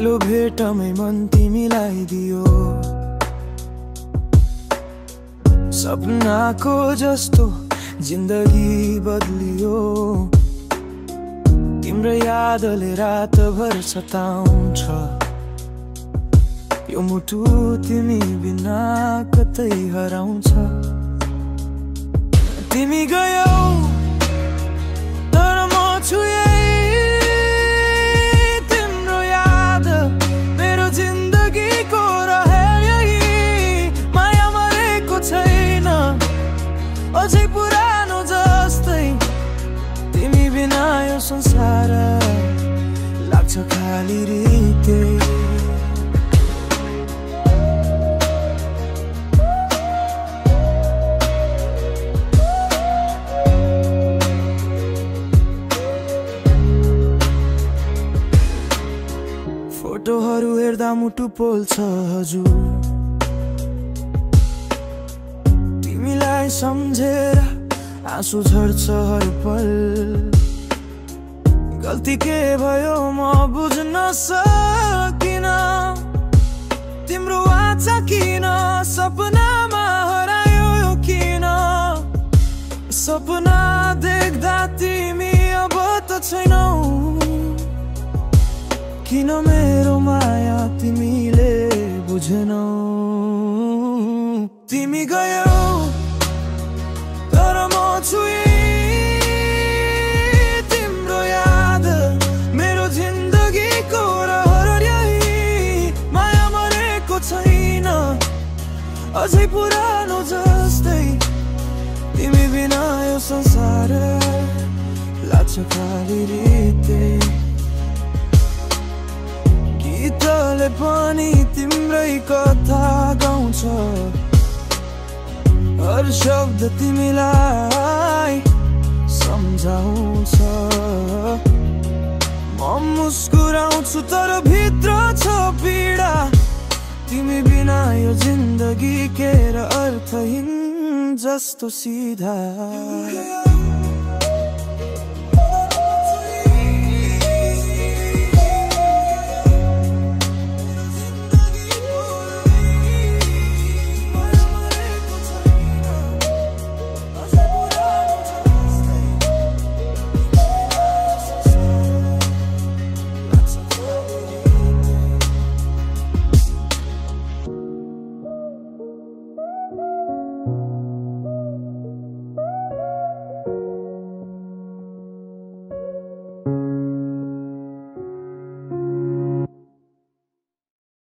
पहिलो भेटमै मन तिमीलाई दियो, सपनाको जस्तो जिन्दगी बदलियो। तिम्रो यादले रातभर सताउँछ, यो मुटु तिमी बिना कतै हराउँछ। तिमी गयौ तर म छु यही, तिम्रो याद मेरो जिन्दगीको रहे यही। माया मरेको छैन अझै पुरानो जस्तै, तिमी बिना यो संसार लाग्छ खाली रित्तै। फोटोहरू हेर्दा मुटु पोल्छ हजुर, तिमीलाई सम्झेर आँसु झर्छ हर पल। गल्ती के भयो म बुझ्न सकिन, तिम्रो आशा किन सपनामा हरायो किन। सपना देख्दा तिमी अब त छैनौ, किन मेरो माया तिमीले बुझेनौ। तिमी गयौ तर म छु यही, तिम्रो याद मेरो जिन्दगीको रहर यही। माया मरेको छैन अझै पुरानो जस्तै, तिमी बिना यो संसार लाग्छ खाली रित्तै। गीतले पनि तिम्रै कथा गाउँछ, हर शब्द तिमीलाई सम्झाउँछ। म मुस्कुराउँछु तर भित्र छ पीडा, तिमी बिना यो जिन्दगी के र अर्थहीन जस्तो सिधा।